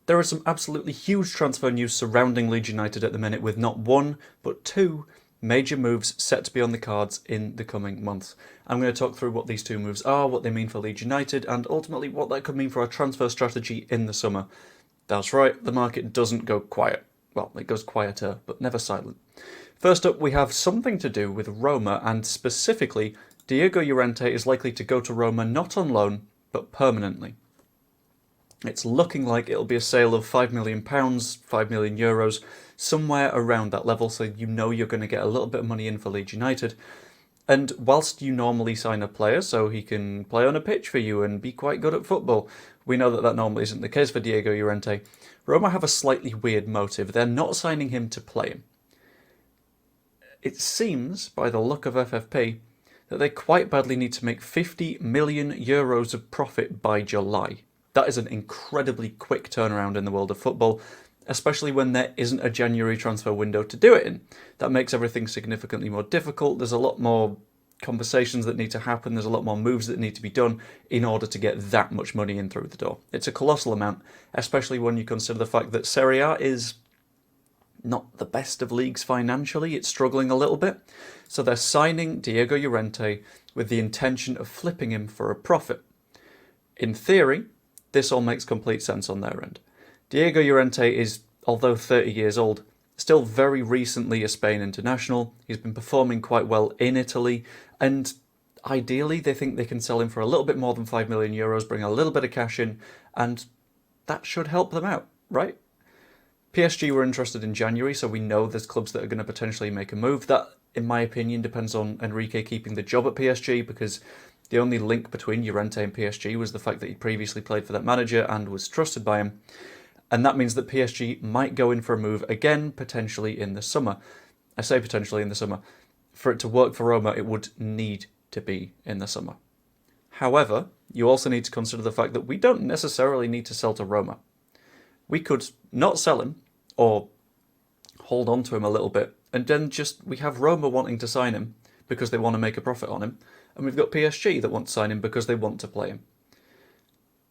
There is some absolutely huge transfer news surrounding Leeds United at the minute, with not one, but two major moves set to be on the cards in the coming months. I'm going to talk through what these two moves are, what they mean for Leeds United, and ultimately what that could mean for our transfer strategy in the summer. That's right, the market doesn't go quiet. Well, it goes quieter, but never silent. First up, we have something to do with Roma, and specifically, Diego Llorente is likely to go to Roma not on loan, but permanently. It's looking like it'll be a sale of £5 million, €5 million, somewhere around that level, so you know you're going to get a little bit of money in for Leeds United. And whilst you normally sign a player so he can play on a pitch for you and be quite good at football, we know that that normally isn't the case for Diego Llorente. Roma have a slightly weird motive. They're not signing him to play him. It seems, by the look of FFP, that they quite badly need to make €50 million of profit by July. That is an incredibly quick turnaround in the world of football, especially when there isn't a January transfer window to do it in. That makes everything significantly more difficult. There's a lot more conversations that need to happen. There's a lot more moves that need to be done in order to get that much money in through the door. It's a colossal amount, especially when you consider the fact that Serie A is not the best of leagues financially. It's struggling a little bit. So they're signing Diego Llorente with the intention of flipping him for a profit. In theory, this all makes complete sense on their end. Diego Llorente is, although 30 years old, still very recently a Spain international. He's been performing quite well in Italy, and ideally they think they can sell him for a little bit more than €5 million, bring a little bit of cash in, and that should help them out, right? PSG were interested in January, so we know there's clubs that are going to potentially make a move. That, in my opinion, depends on Enrique keeping the job at PSG, because the only link between Llorente and PSG was the fact that he previously played for that manager and was trusted by him. And that means that PSG might go in for a move again, potentially in the summer. I say potentially in the summer. For it to work for Roma, it would need to be in the summer. However, you also need to consider the fact that we don't necessarily need to sell to Roma. We could not sell him, or hold on to him a little bit, and then we have Roma wanting to sign him because they want to make a profit on him, and we've got PSG that want to sign him because they want to play him.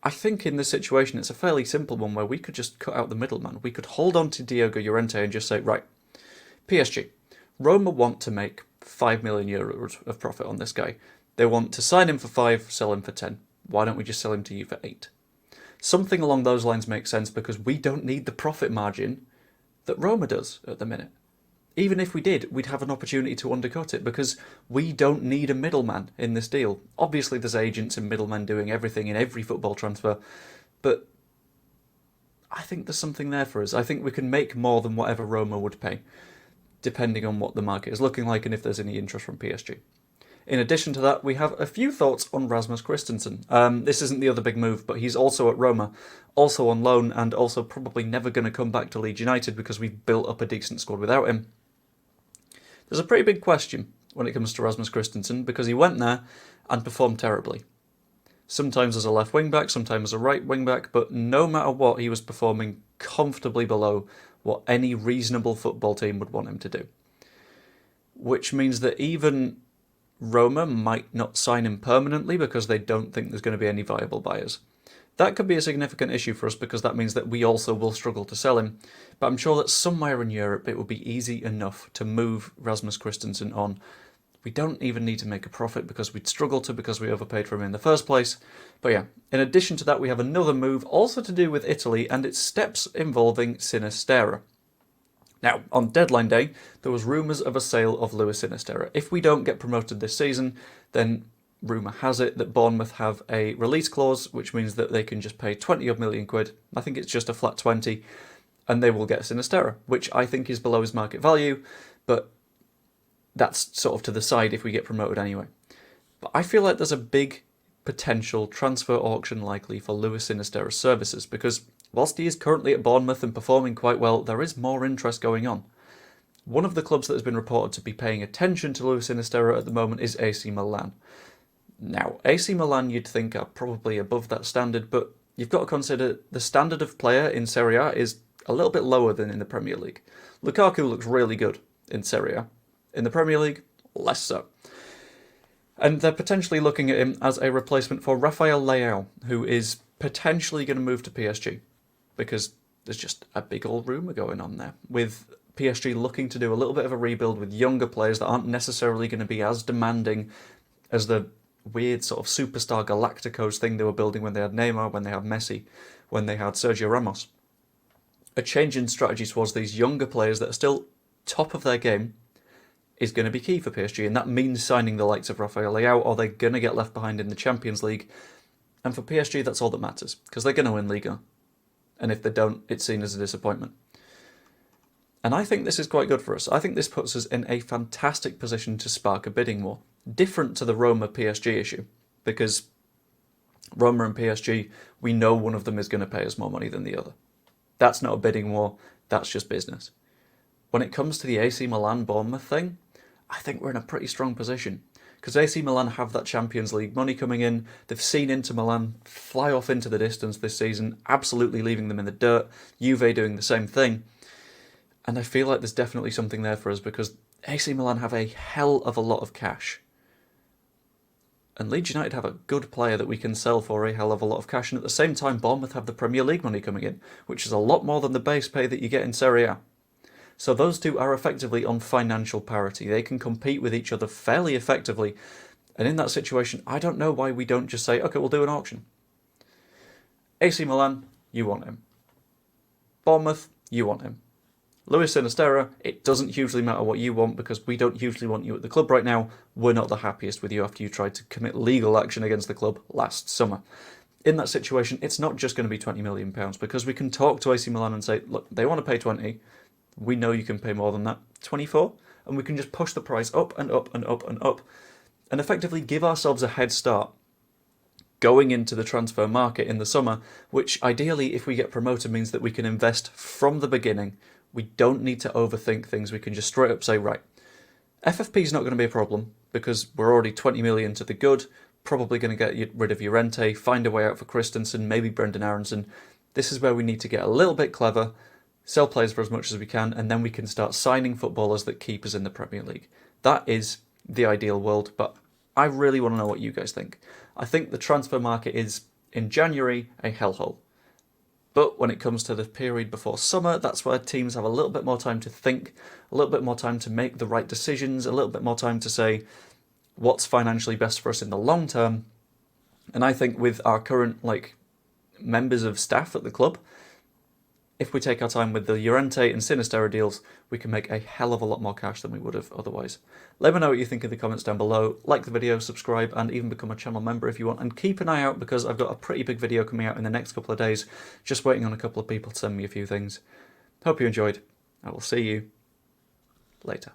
I think in this situation it's a fairly simple one where we could just cut out the middleman. We could hold on to Diego Llorente and just say, right, PSG, Roma want to make €5 million of profit on this guy. They want to sign him for 5, sell him for 10. Why don't we just sell him to you for 8? Something along those lines makes sense because we don't need the profit margin that Roma does at the minute. Even if we did, we'd have an opportunity to undercut it because we don't need a middleman in this deal. Obviously, there's agents and middlemen doing everything in every football transfer, but I think there's something there for us. I think we can make more than whatever Roma would pay, depending on what the market is looking like and if there's any interest from PSG. In addition to that, we have a few thoughts on Rasmus Christensen. This isn't the other big move, but he's also at Roma, also on loan, and also probably never going to come back to Leeds United because we've built up a decent squad without him. There's a pretty big question when it comes to Rasmus Christensen because he went there and performed terribly. Sometimes as a left wing-back, sometimes as a right wing-back, but no matter what, he was performing comfortably below what any reasonable football team would want him to do. Which means that even Roma might not sign him permanently because they don't think there's going to be any viable buyers. That could be a significant issue for us because that means that we also will struggle to sell him. But I'm sure that somewhere in Europe it will be easy enough to move Rasmus Christensen on. We don't even need to make a profit because we'd struggle to because we overpaid for him in the first place. But yeah, in addition to that we have another move also to do with Italy and it's steps involving Sinisterra. Now, on deadline day, there was rumours of a sale of Luis Sinisterra. If we don't get promoted this season, then rumour has it that Bournemouth have a release clause, which means that they can just pay 20 odd million quid. I think it's just a flat 20, and they will get Sinisterra, which I think is below his market value, but that's sort of to the side if we get promoted anyway. But I feel like there's a big potential transfer auction likely for Luis Sinisterra's services, because whilst he is currently at Bournemouth and performing quite well, there is more interest going on. One of the clubs that has been reported to be paying attention to Luis Sinisterra at the moment is AC Milan. Now, AC Milan you'd think are probably above that standard, but you've got to consider the standard of player in Serie A is a little bit lower than in the Premier League. Lukaku looks really good in Serie A. In the Premier League, less so. And they're potentially looking at him as a replacement for Rafael Leao, who is potentially going to move to PSG, because there's just a big old rumour going on there, with PSG looking to do a little bit of a rebuild with younger players that aren't necessarily going to be as demanding as the weird sort of superstar Galacticos thing they were building when they had Neymar, when they had Messi, when they had Sergio Ramos. A change in strategy towards these younger players that are still top of their game is going to be key for PSG, and that means signing the likes of Rafael Leao, or they're going to get left behind in the Champions League. And for PSG, that's all that matters, because they're going to win Liga. And if they don't, it's seen as a disappointment. And I think this is quite good for us. I think this puts us in a fantastic position to spark a bidding war. Different to the Roma-PSG issue, because Roma and PSG, we know one of them is going to pay us more money than the other. That's not a bidding war, that's just business. When it comes to the AC Milan-Bournemouth thing, I think we're in a pretty strong position. Because AC Milan have that Champions League money coming in. They've seen Inter Milan fly off into the distance this season, absolutely leaving them in the dirt. Juve doing the same thing. And I feel like there's definitely something there for us, because AC Milan have a hell of a lot of cash. And Leeds United have a good player that we can sell for a hell of a lot of cash. And at the same time, Bournemouth have the Premier League money coming in, which is a lot more than the base pay that you get in Serie A. So those two are effectively on financial parity. They can compete with each other fairly effectively. And in that situation, I don't know why we don't just say, okay, we'll do an auction. AC Milan, you want him. Bournemouth, you want him. Luis Sinisterra, it doesn't hugely matter what you want, because we don't hugely want you at the club right now. We're not the happiest with you after you tried to commit legal action against the club last summer. In that situation, it's not just going to be £20 million, because we can talk to AC Milan and say, look, they want to pay 20. We know you can pay more than that, 24, and we can just push the price up and up and up and up, and effectively give ourselves a head start going into the transfer market in the summer, which ideally, if we get promoted, means that we can invest from the beginning. We don't need to overthink things. We can just straight up say, right, FFP is not going to be a problem, because we're already 20 million to the good, probably going to get rid of Llorente, find a way out for Christensen, maybe Brendan Aronson. This is where we need to get a little bit clever, sell players for as much as we can, and then we can start signing footballers that keep us in the Premier League. That is the ideal world, but I really want to know what you guys think. I think the transfer market is, in January, a hellhole. But when it comes to the period before summer, that's where teams have a little bit more time to think, a little bit more time to make the right decisions, a little bit more time to say what's financially best for us in the long term. And I think with our current members of staff at the club, if we take our time with the Llorente and Sinisterra deals, we can make a hell of a lot more cash than we would have otherwise. Let me know what you think in the comments down below. Like the video, subscribe, and even become a channel member if you want. And keep an eye out, because I've got a pretty big video coming out in the next couple of days. Just waiting on a couple of people to send me a few things. Hope you enjoyed. I will see you later.